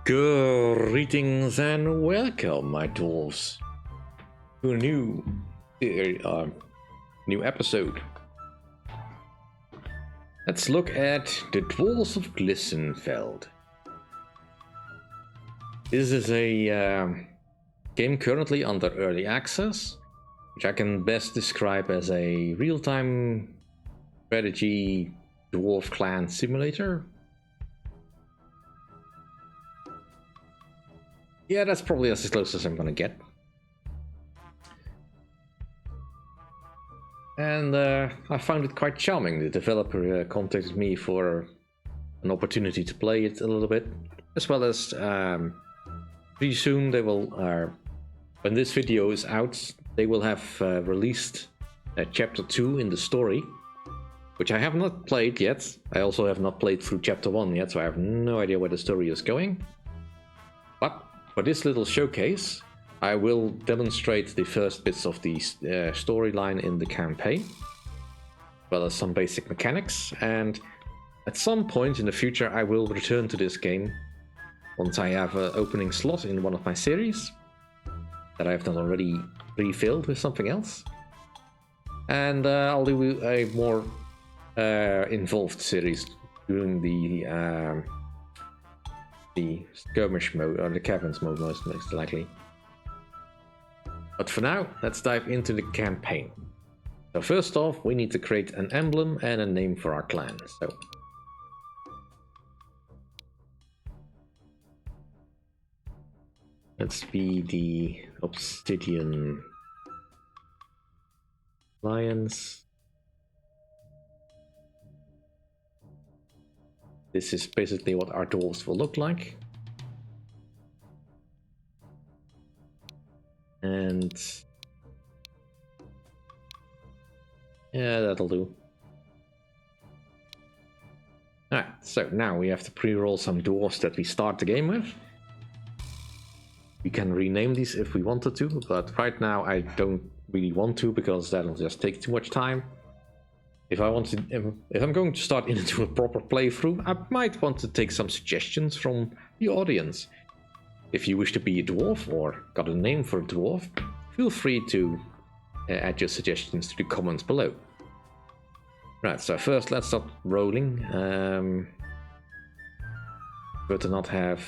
Greetings and welcome, my dwarves, to a new episode. Let's look at the Dwarves of Glistenveld. This is a game currently under early access, which I can best describe as a real-time strategy dwarf clan simulator. Yeah, that's probably as close as I'm gonna get. And I found it quite charming. The developer contacted me for an opportunity to play it a little bit, as well as pretty soon they will, when this video is out, they will have released chapter 2 in the story, which I have not played yet. I also have not played through chapter 1 yet, so I have no idea where the story is going. But for this little showcase, I will demonstrate the first bits of the storyline in the campaign, as well as some basic mechanics, and at some point in the future I will return to this game once I have an opening slot in one of my series that I have not already pre-filled with something else, and I'll do a more involved series during the skirmish mode, or the caverns mode most likely. But for now, let's dive into the campaign. So first off, we need to create an emblem and a name for our clan. So let's be the Obsidian Lions. This is basically what our dwarves will look like. And yeah, that'll do. Alright, so now we have to pre-roll some dwarves that we start the game with. We can rename these if we wanted to, but right now I don't really want to, because that'll just take too much time. If I'm going to start into a proper playthrough, I might want to take some suggestions from the audience. If you wish to be a dwarf or got a name for a dwarf, feel free to add your suggestions to the comments below. Right, so first let's start rolling. Better not have...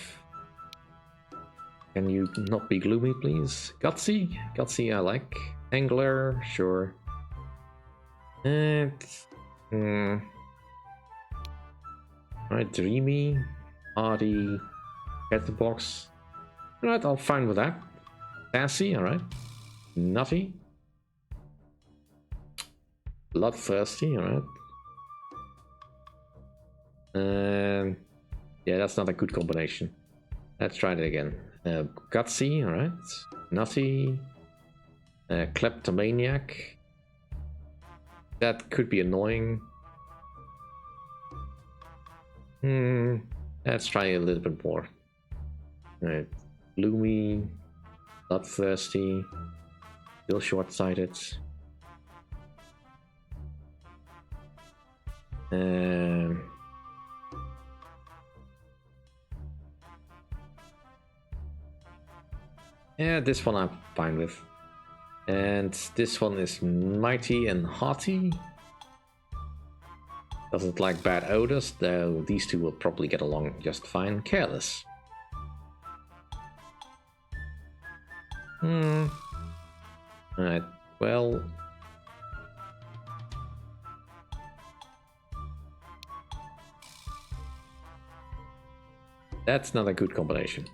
Can you not be gloomy, please? Gutsy? Gutsy I like. Angler, sure. Right, dreamy, hardy, catbox. Alright, I'm fine with that. Sassy, alright. Nutty. Bloodthirsty, alright. Yeah, that's not a good combination. Let's try it again. Gutsy, alright. Nutty. Kleptomaniac. That could be annoying. Let's try a little bit more. Alright. Gloomy, bloodthirsty, still short-sighted. Yeah, this one I'm fine with. And this one is mighty and haughty. Doesn't like bad odors, though these two will probably get along just fine. Careless. Alright, well... That's not a good combination.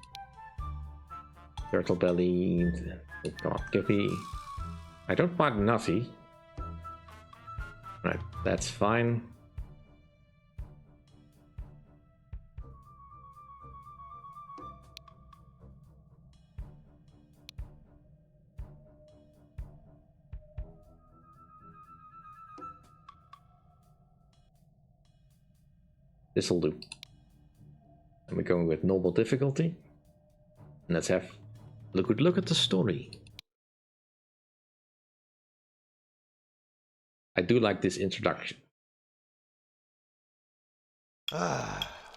Turtle belly... Oh god, give me... I don't mind nutty. Right, that's fine. This'll do. And we're going with normal difficulty. And let's have a good look at the story. I do like this introduction.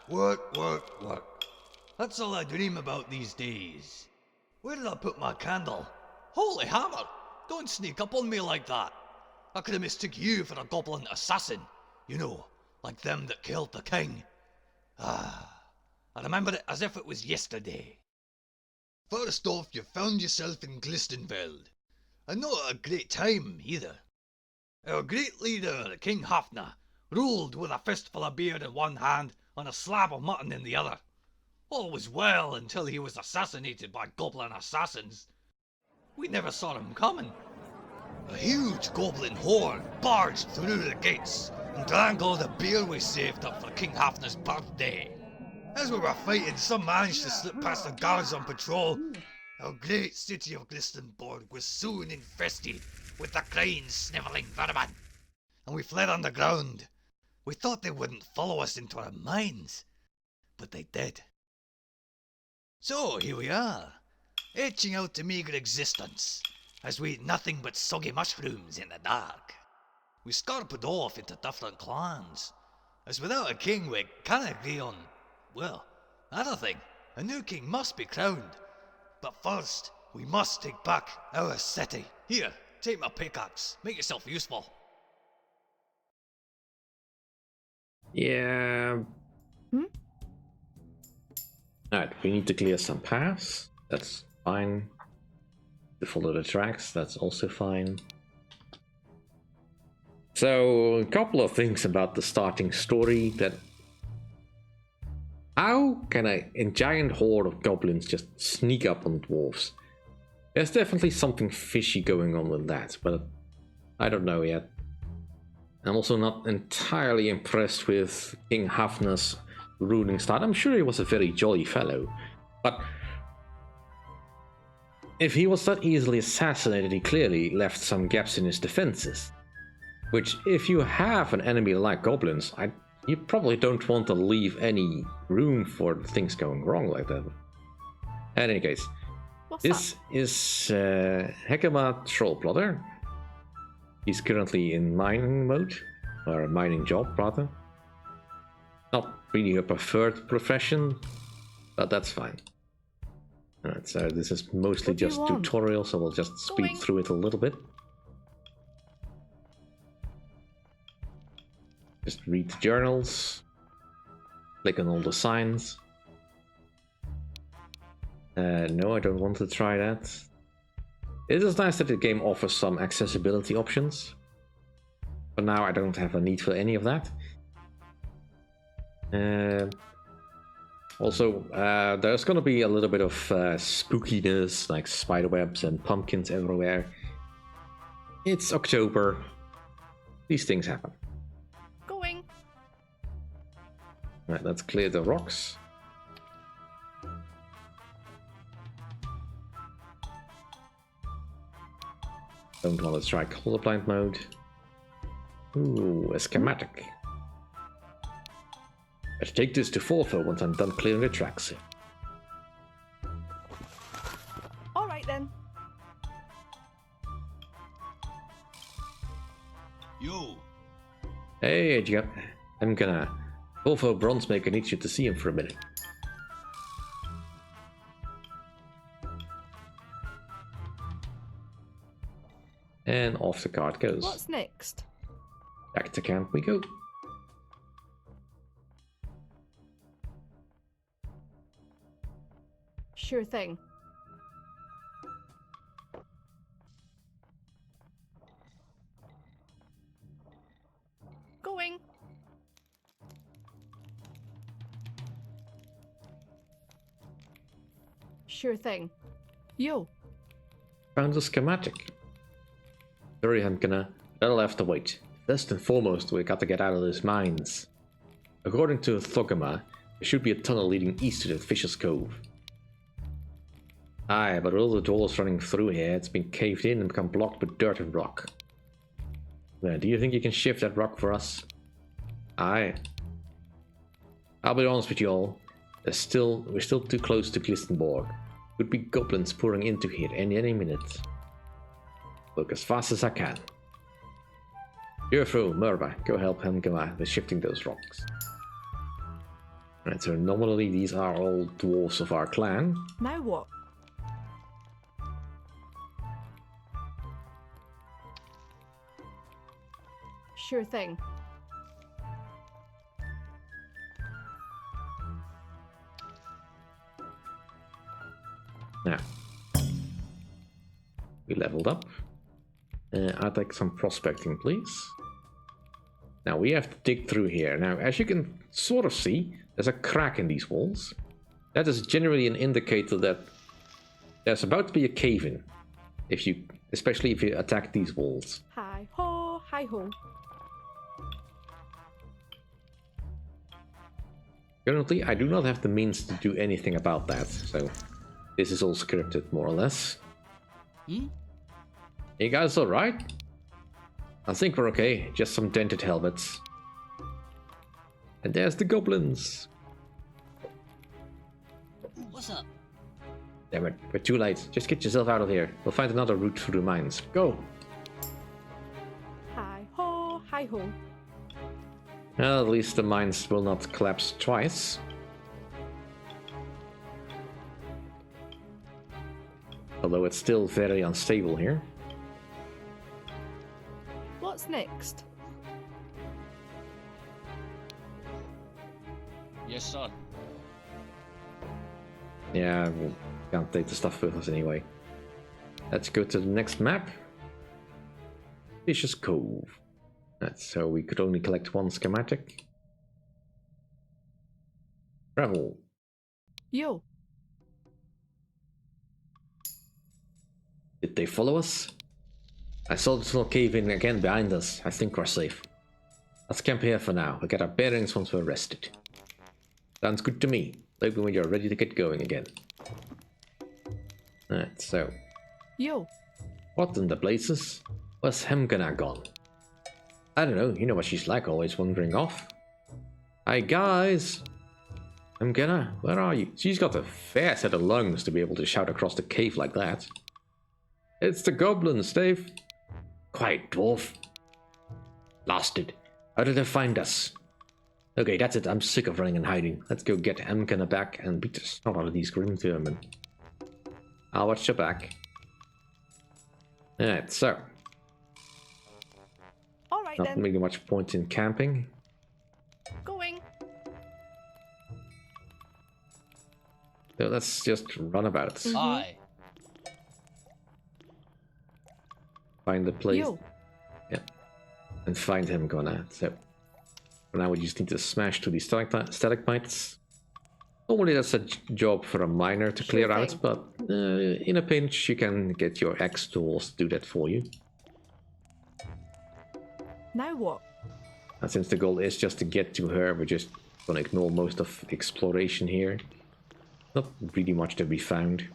Work. That's all I dream about these days. Where did I put my candle? Holy hammer! Don't sneak up on me like that. I could have mistook you for a goblin assassin. You know, like them that killed the king. Ah, I remember it as if it was yesterday. First off, you found yourself in Glistenveld. And not a great time, either. Our great leader, King Hafna, ruled with a fistful of beer in one hand and a slab of mutton in the other. All was well until he was assassinated by goblin assassins. We never saw him coming. A huge goblin horde barged through the gates and drank all the beer we saved up for King Hafna's birthday. As we were fighting, some managed to slip past the guards on patrol. Our great city of Glistenborg was soon infested with the crying, snivelling vermin, and we fled underground. We thought they wouldn't follow us into our mines, but they did. So here we are, etching out a meagre existence, as we eat nothing but soggy mushrooms in the dark. We scarpered off into different clans, as without a king we can't agree on, well, anything. A new king must be crowned. But first, we must take back our city. Here, take my pickaxe. Make yourself useful. Yeah. Alright, we need to clear some paths. That's fine. To follow the tracks, that's also fine. So, a couple of things about the starting story that... How can a giant horde of goblins just sneak up on dwarves? There's definitely something fishy going on with that, but I don't know yet. I'm also not entirely impressed with King Hafna's ruling style. I'm sure he was a very jolly fellow, but if he was that easily assassinated, he clearly left some gaps in his defenses. Which, if you have an enemy like goblins, you probably don't want to leave any room for things going wrong like that. In any case, this is Hekema Trollplotter. He's currently in mining mode, or a mining job rather. Not really a preferred profession, but that's fine. Alright, so this is mostly just tutorial, so we'll just speed through it a little bit. Just read the journals, click on all the signs. No, I don't want to try that. It is nice that the game offers some accessibility options. But now I don't have a need for any of that. Also, there's gonna be a little bit of spookiness, like spiderwebs and pumpkins everywhere. It's October. These things happen. Right, let's clear the rocks. Don't want to try colorblind mode. Ooh, a schematic. Let's take this to Forfo once I'm done clearing the tracks. Alright then. You. Hey, I'm gonna... Forfo Bronzemaker needs you to see him for a minute. And off the card goes. What's next? Back to camp we go. Sure thing. Going. Sure thing. Yo. Found the schematic. Sorry, that'll have to wait. First and foremost, we got to get out of these mines. According to Thogama, there should be a tunnel leading east to the Fisher's Cove. Aye, but with all the doors running through here, it's been caved in and become blocked with dirt and rock. Now, do you think you can shift that rock for us? Aye. I'll be honest with you all. We're still too close to Glistenborg. Could be goblins pouring into here any minute. Look as fast as I can. Jurfro, Murba, go help Helmgama with shifting those rocks. Right, so nominally these are all dwarves of our clan. Now what? Sure thing. Now, we leveled up. I'd like some prospecting, please. Now, we have to dig through here. Now, as you can sort of see, there's a crack in these walls. That is generally an indicator that there's about to be a cave-in. Especially if you attack these walls. Hi ho, hi ho. Currently, I do not have the means to do anything about that, so this is all scripted, more or less. You guys alright? I think we're okay, just some dented helmets. And there's the goblins! What's up? Damn it, we're too late. Just get yourself out of here. We'll find another route through the mines. Go! Hi ho, hi ho. Well, at least the mines will not collapse twice. Although it's still very unstable here. What's next? Yes, sir. Yeah, we can't take the stuff with us anyway. Let's go to the next map. Vicious Cove. So we could only collect one schematic. Travel. Yo. Did they follow us? I saw the tunnel cave in again behind us. I think we're safe. Let's camp here for now. We'll get our bearings once we're rested. Sounds good to me. Let me when you're ready to get going again. Alright, so. Yo. What in the blazes? Where's Hemgana gone? I don't know, you know what she's like, always wandering off. Hi guys! Hemgana, where are you? She's got a fair set of lungs to be able to shout across the cave like that. It's the goblins, Dave. Quiet, dwarf. Blasted. How did they find us? Okay, that's it. I'm sick of running and hiding. Let's go get Hemgana back and beat the snot out of these grim vermin. I'll watch your back. Alright, so. Alright Not then. really much point in camping. Going. So let's just run about. Aye. Find the place. Yo. Yeah. And find him gonna. So for now we just need to smash to these stalagmites. Normally that's a job for a miner to clear out, thing. but in a pinch you can get your axe tools to do that for you. Now what? And since the goal is just to get to her, we're just gonna ignore most of exploration here. Not really much to be found.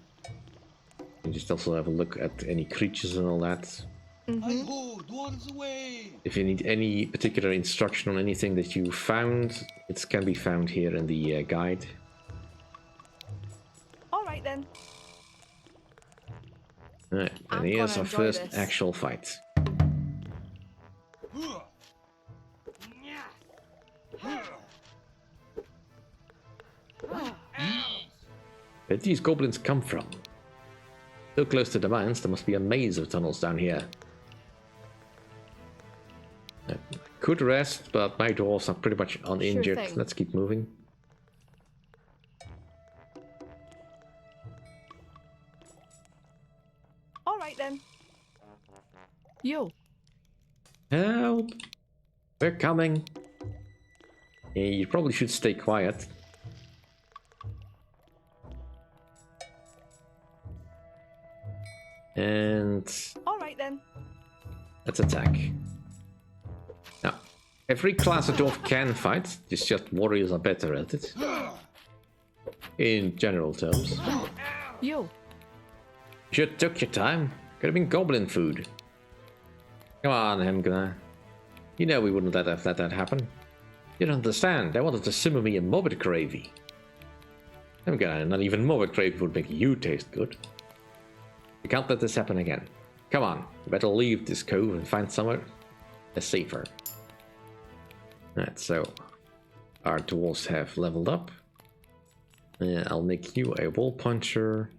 You just also have a look at any creatures and all that. Hi ho, dwarves away! If you need any particular instruction on anything that you found, it can be found here in the guide. Alright then. Alright, and I'm here's gonna our enjoy first this. actual fight. Where did these goblins come from? So close to the mines, there must be a maze of tunnels down here. I could rest, but my dwarves are pretty much uninjured. thing. Let's keep moving. Alright then. Yo. Help! We're coming. Yeah, you probably should stay quiet. And Alright then. let's attack. Now, every class of dwarf can fight, it's just warriors are better at it. In general terms. Yo. You should took your time. Could have been goblin food. Come on, Hemgana. You know we wouldn't let that happen. You don't understand. They wanted to simmer me in morbid gravy. Hemgana, not even morbid gravy would make you taste good. We can't let this happen again. Come on, we better leave this cove and find somewhere safer. Alright, so our dwarves have leveled up. I'll make you a wall puncher.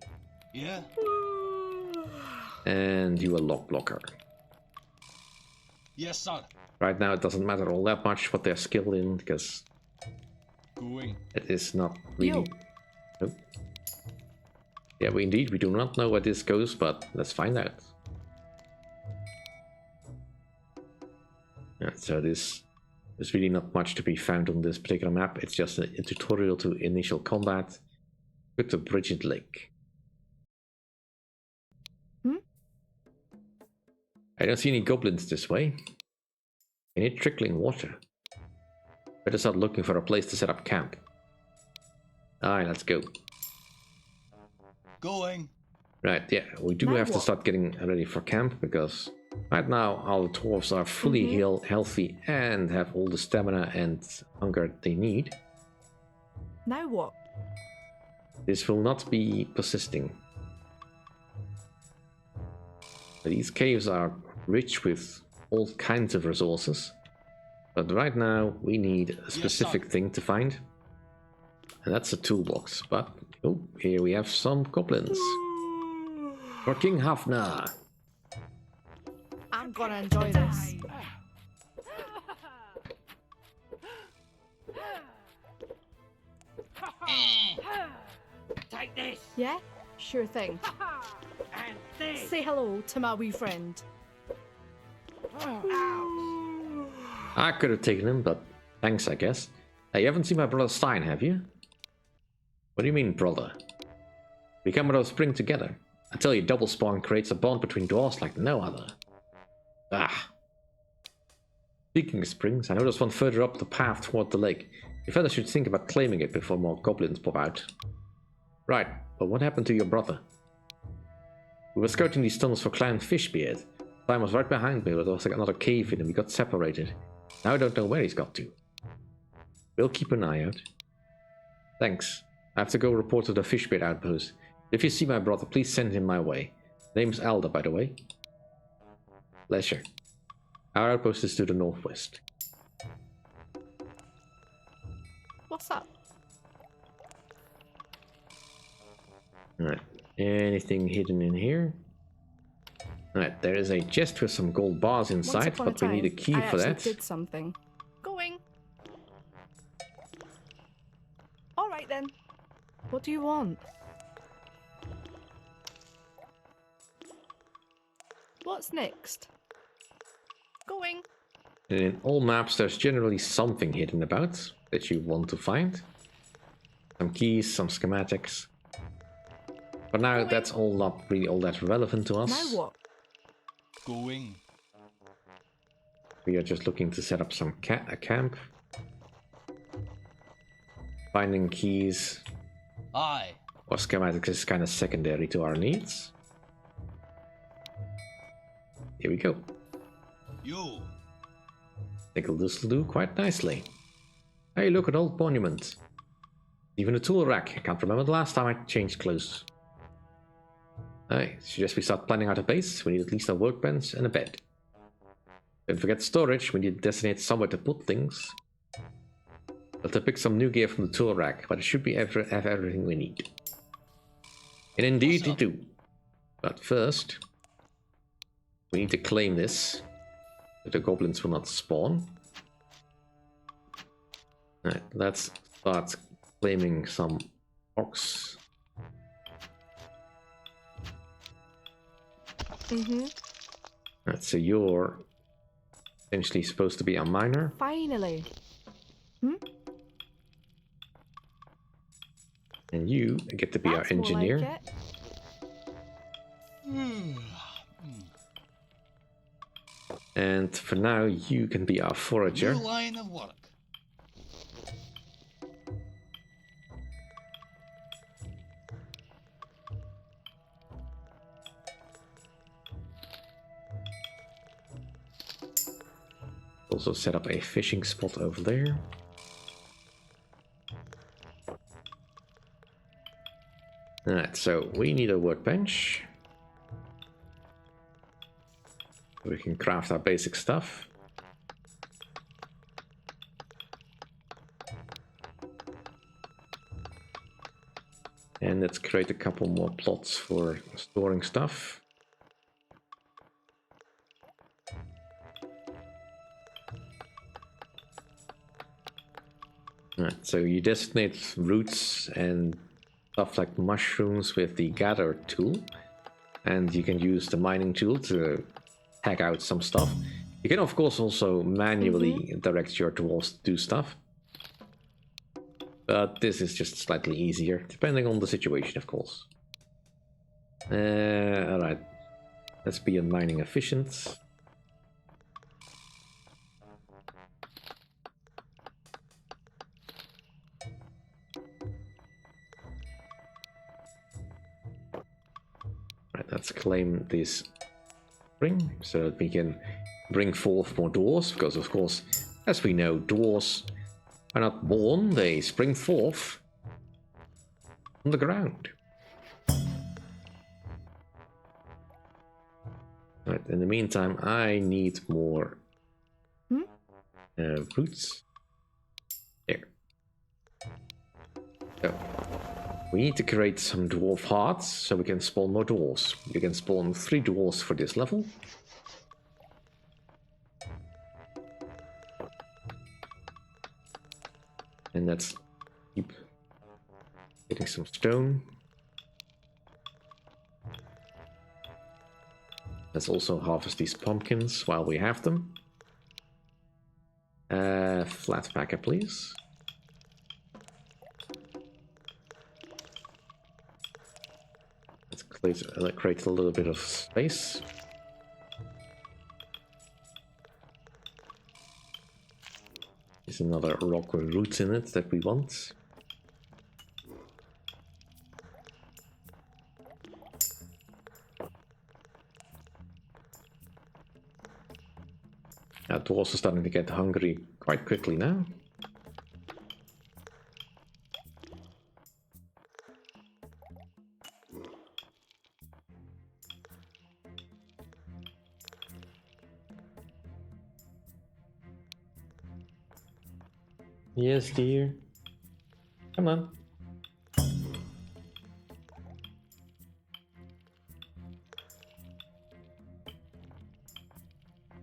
Yeah. And you a lock blocker. Yes, sir. Right now it doesn't matter all that much what they're skilled in, because Going. it is not really... Yo. Nope. Yeah, we do not know where this goes, but let's find out. Yeah, so there's really not much to be found on this particular map. It's just a tutorial to initial combat with the Bridget Lake. I don't see any goblins this way. I need trickling water. Better start looking for a place to set up camp. Alright, let's go. Going. Right, yeah, we do Now have to what? start getting ready for camp, because right now our dwarves are fully healthy and have all the stamina and hunger they need. Now what? This will not be persisting. These caves are rich with all kinds of resources, but right now we need a specific thing to find, and that's a toolbox. But oh, here we have some goblins. For King Hafner. I'm gonna enjoy this. Take this Yeah? Sure thing. and this. Say hello to my wee friend. I could have taken him, but thanks, I guess. Hey, you haven't seen my brother Stein, have you? What do you mean, brother? We come out of spring together. I tell you, double spawn creates a bond between dwarves like no other. Ah. Speaking of springs, I noticed one further up the path toward the lake. You fellas should think about claiming it before more goblins pop out. Right, but what happened to your brother? We were scouting these tunnels for Clan Fishbeard. Time was right behind me, but there was like another cave in and we got separated. Now I don't know where he's got to. We'll keep an eye out. Thanks. I have to go report to the Fishbeard outpost. If you see my brother, please send him my way. Name's Alda, by the way. Pleasure. Our outpost is to the northwest. What's up? Alright. Anything hidden in here? Alright, there is a chest with some gold bars Once inside, upon a but we need a time, key I for actually that. did something. Going. All right then. What do you want? What's next? Going. And in all maps, there's generally something hidden about that you want to find. Some keys, some schematics. For now, that's all not really all that relevant to us. Now what? Going. We are just looking to set up some a camp. Finding keys Aye. or schematics is kind of secondary to our needs. Here we go. Yo. Think this will do quite nicely. Hey, look, an old monument. Even a tool rack. I can't remember the last time I changed clothes. I suggest we start planning out a base. We need at least a workbench and a bed. Don't forget storage. We need to designate somewhere to put things. We'll have to pick some new gear from the tool rack, but it should be have everything we need. And indeed we do. But first, we need to claim this, so the goblins will not spawn. Alright, let's start claiming some orcs. Alright, so you're essentially supposed to be a miner. Finally. And you get to be our That's more engineer. like it. And for now, you can be our forager. New line of work. Also set up a fishing spot over there. Alright, so we need a workbench. We can craft our basic stuff. And let's create a couple more plots for storing stuff. Right, so you designate roots and stuff like mushrooms with the gather tool, and you can use the mining tool to hack out some stuff. You can of course also manually direct your dwarves to do stuff, but this is just slightly easier, depending on the situation of course. Alright, let's be a mining efficient. Right, let's claim this spring so that we can bring forth more dwarves, because of course, as we know, dwarves are not born, they spring forth on the ground. Right, in the meantime, I need more roots. There. So, we need to create some dwarf hearts so we can spawn more dwarves. You can spawn 3 dwarves for this level. And let's keep getting some stone. Let's also harvest these pumpkins while we have them. Flat packer, please. Let's create a little bit of space. There's another rock with roots in it that we want. Dwarves are starting to get hungry quite quickly now. Yes, dear. Come on.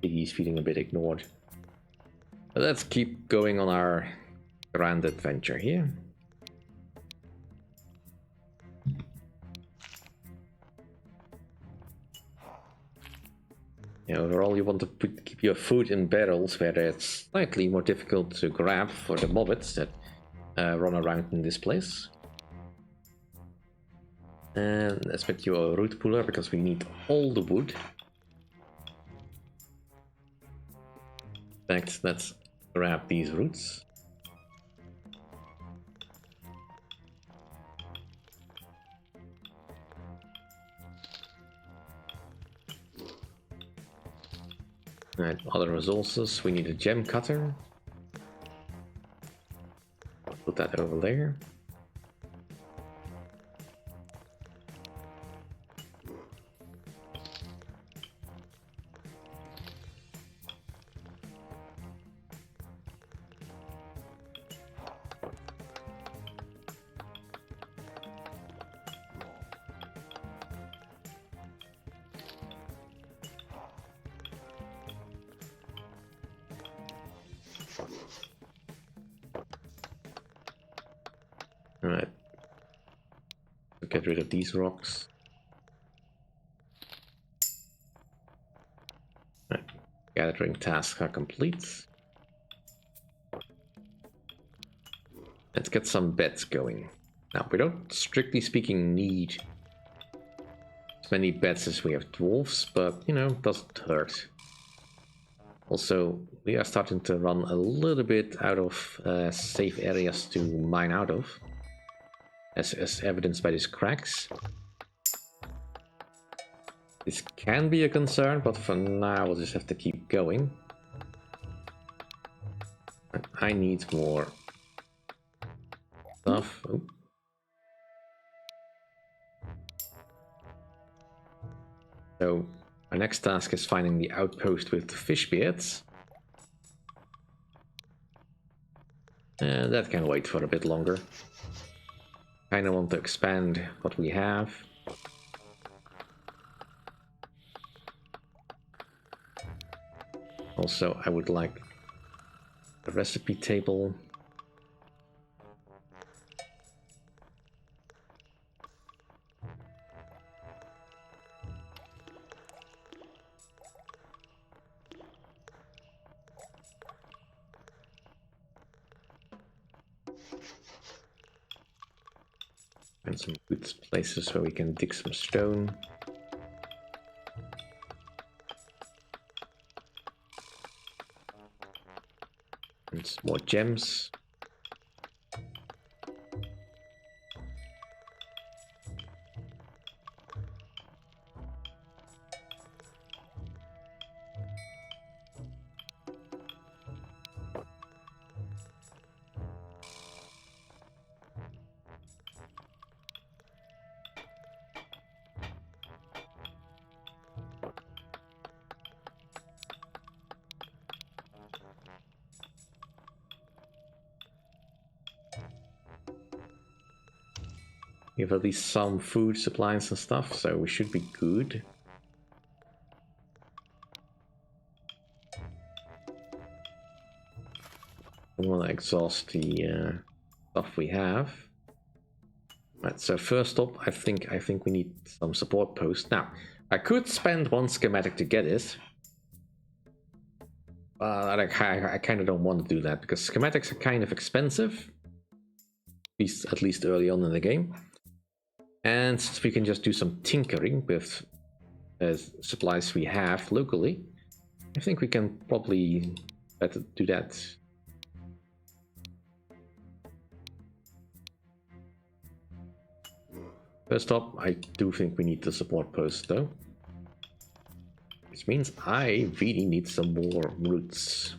He's feeling a bit ignored. But let's keep going on our grand adventure here. Yeah, overall, you want to keep your food in barrels where it's slightly more difficult to grab for the mobbits that run around in this place. And let's make you a root puller because we need all the wood. In fact, let's grab these roots. Right, other resources. We need a gem cutter. Put that over there. Alright. Get rid of these rocks. Right. Gathering tasks are complete. Let's get some beds going. Now, we don't, strictly speaking, need as many beds as we have dwarves, but, you know, doesn't hurt. Also, we are starting to run a little bit out of safe areas to mine out of. As evidenced by these cracks. This can be a concern, but for now we'll just have to keep going. I need more stuff. Oh. So our next task is finding the outpost with the fish beards. And that can wait for a bit longer. kind of want to expand what we have. Also, I would like a recipe table. And some good places where we can dig some stone. And some more gems. We have at least some food supplies and stuff, so we should be good. I want to exhaust the stuff we have. Right, so first up, I think we need some support posts. Now, I could spend one schematic to get it. But I kind of don't want to do that, because schematics are kind of expensive. At least early on in the game. And since we can just do some tinkering with supplies we have locally, I think we can probably better do that. First up, I do think we need the support post though. Which means I really need some more roots.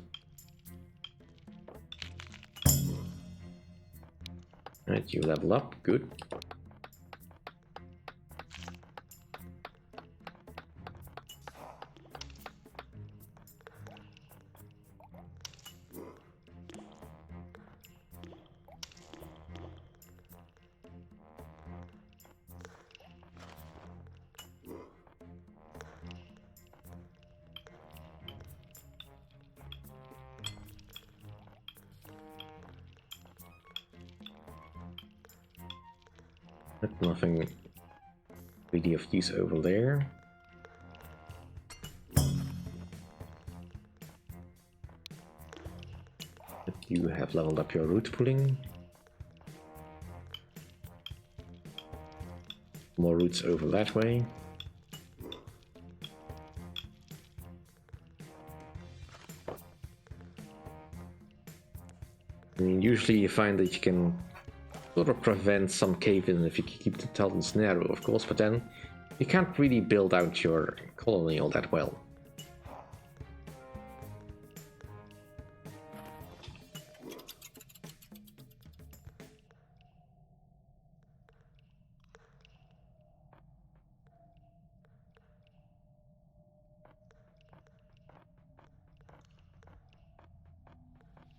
Alright, you level up, good. Nothing really of use over there. You have leveled up your root pulling. More roots over that way. I mean, usually you find that you can sort of prevent some cave-in if you keep the tunnels narrow, of course, but then you can't really build out your colony all that well.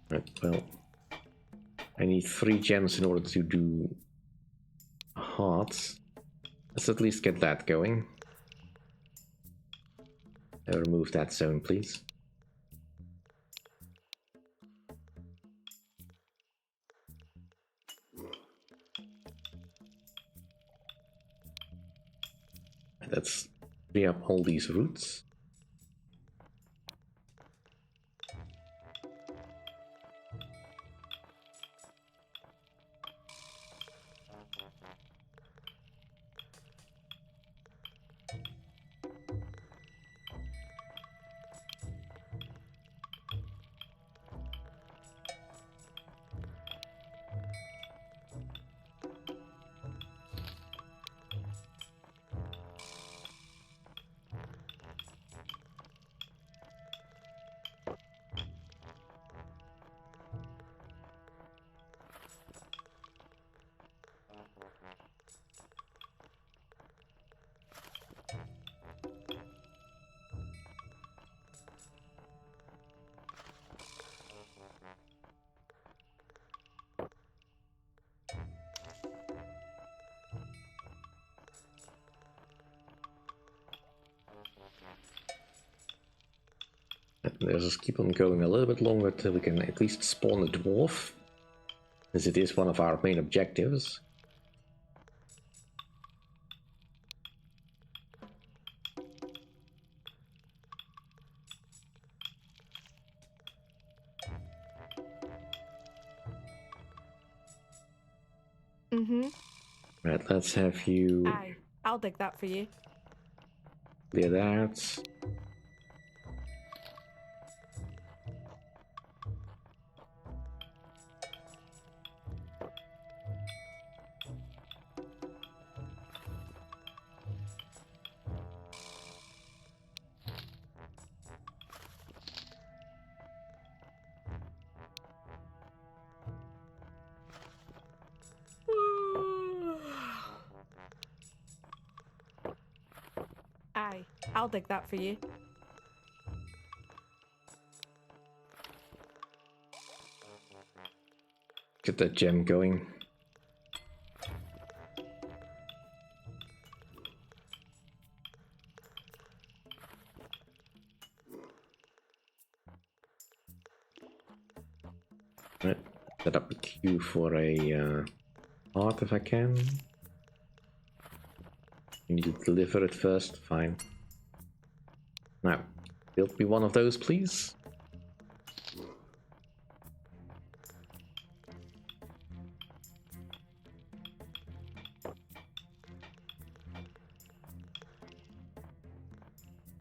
Right, well, I need 3 gems in order to do hearts. Let's at least get that going. Remove that zone, please. Let's free up all these roots. let's just keep on going a little bit longer till we can at least spawn a dwarf, as it is one of our main objectives. Mm-hmm. Right, let's have you Aye, I'll dig that for you. clear that. Aye, I'll dig that for you. Get that gem going. Right, set up a queue for a heart if I can. You need to deliver it first, fine. Now, build me one of those, please.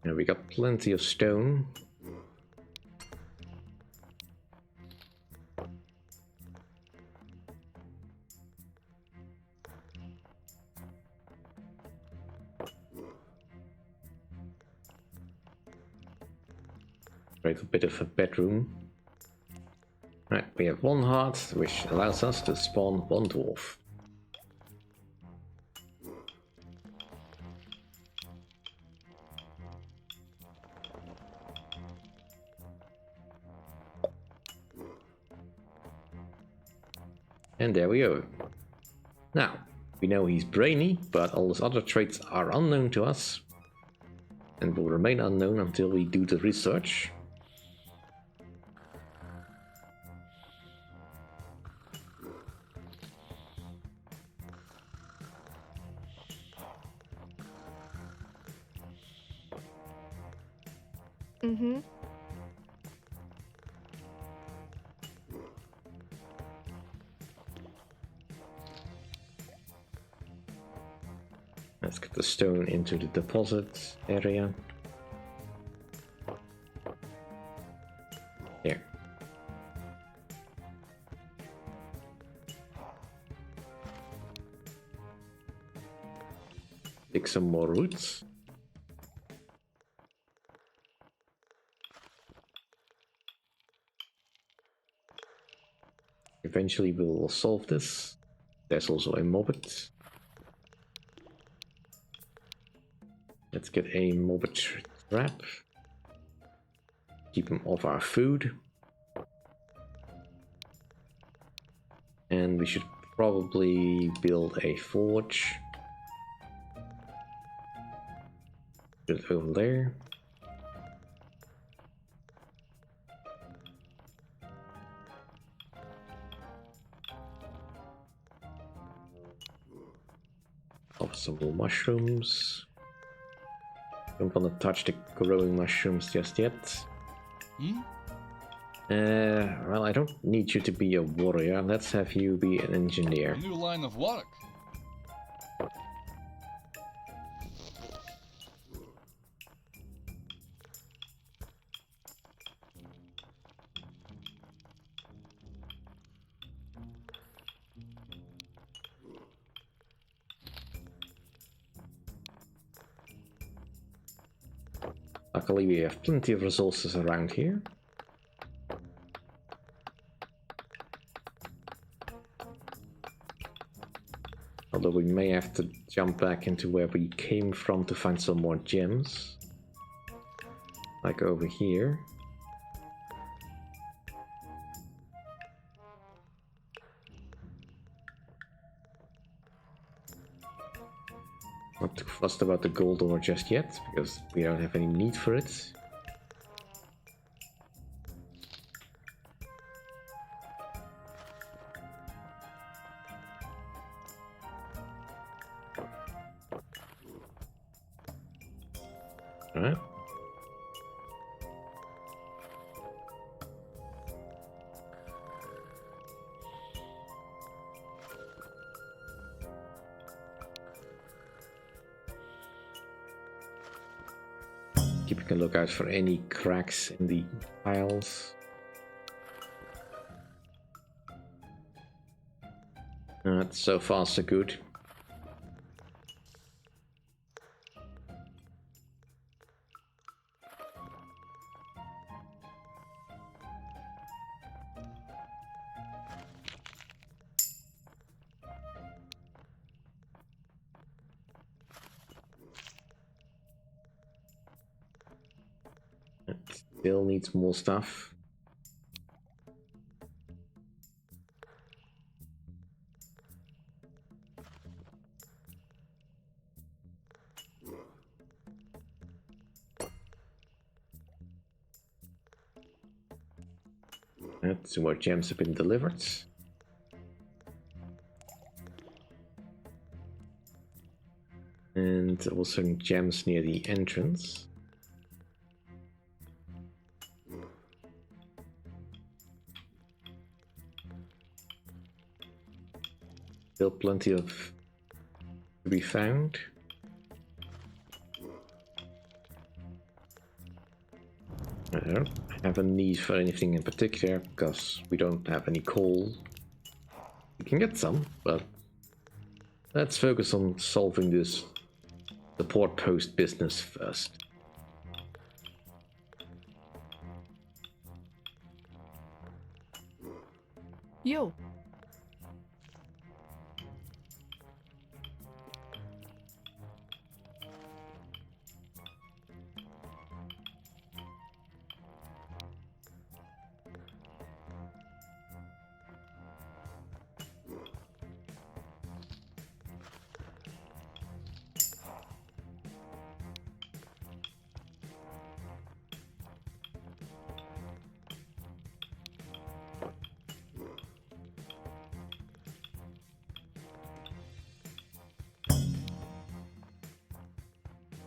Now we got plenty of stone. Create a bit of a bedroom. Right, we have one heart, which allows us to spawn one dwarf. And there we go. Now, we know he's brainy, but all his other traits are unknown to us. And will remain unknown until we do the research. Mm-hmm. Let's get the stone into the deposit area. There. Dig some more roots. Eventually we will solve this. There's also a mobbit. Let's get a mobbit trap. Keep him off our food. And we should probably build a forge. Put it over there. Of some more mushrooms. Don't want to touch the growing mushrooms just yet. Hmm? Well, I don't need you to be a warrior. Let's have you be an engineer. A new line of work. Luckily, we have plenty of resources around here. Although we may have to jump back into where we came from to find some more gems. Like over here. Not too fussed about the gold ore just yet, because we don't have any need for it. Alright. Keeping a lookout for any cracks in the tiles. So far so good. It still needs more stuff. Some more gems have been delivered. And also gems near the entrance. Still plenty of to be found. I don't have a need for anything in particular because we don't have any coal. We can get some, but let's focus on solving this support post business first. Yo.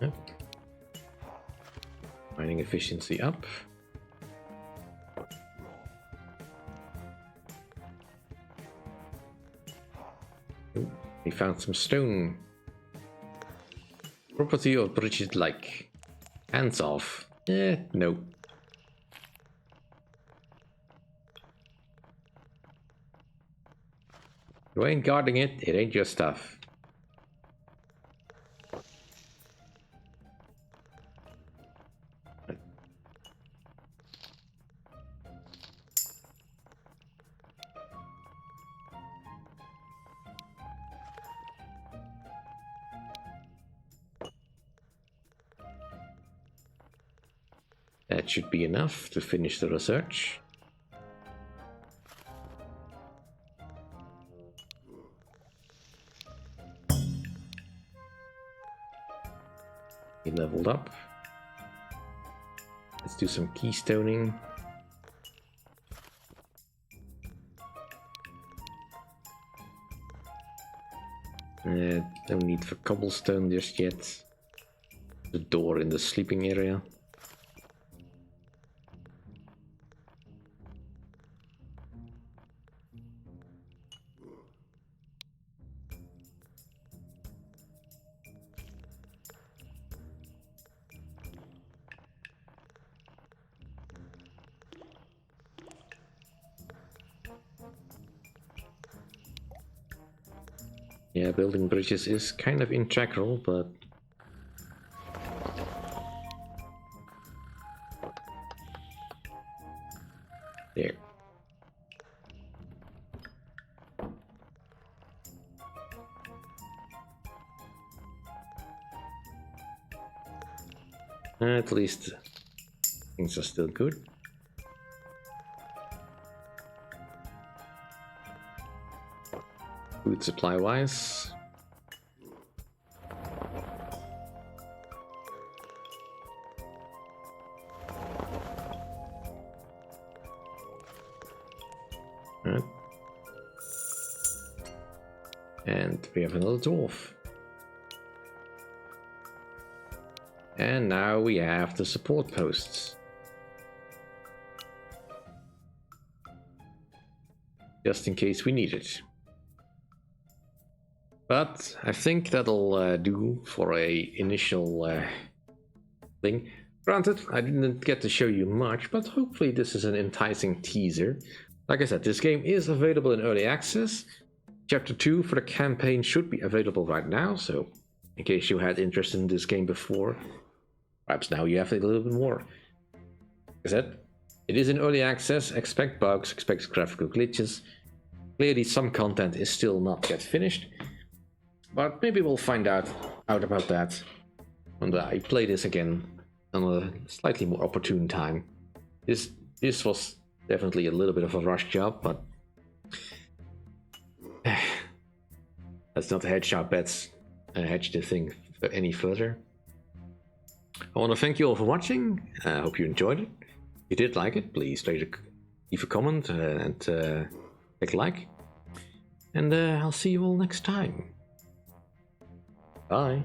Yep. Mining efficiency up. Ooh, we found some stone. Property of Bridget like. Hands off. No. You ain't guarding it, it ain't your stuff. That should be enough to finish the research. He leveled up. Let's do some keystoning. No need for cobblestone just yet. The door in the sleeping area. Yeah, building bridges is kind of integral, but there. At least things are still good. Food supply wise. Right. And we have another dwarf. And now we have the support posts. Just in case we need it. But I think that'll do for a initial thing. Granted, I didn't get to show you much, but hopefully this is an enticing teaser. Like I said, this game is available in early access. Chapter 2 for the campaign should be available right now, so in case you had interest in this game before, perhaps now you have a little bit more. Like I said, it is in early access, expect bugs, expect graphical glitches. Clearly some content is still not yet finished, but maybe we'll find out about that when I play this again on a slightly more opportune time. This was definitely a little bit of a rush job, but let's not hedge our bets and hedge the thing any further. I want to thank you all for watching. I hope you enjoyed it. If you did like it, please leave a comment and click like. And I'll see you all next time. Bye.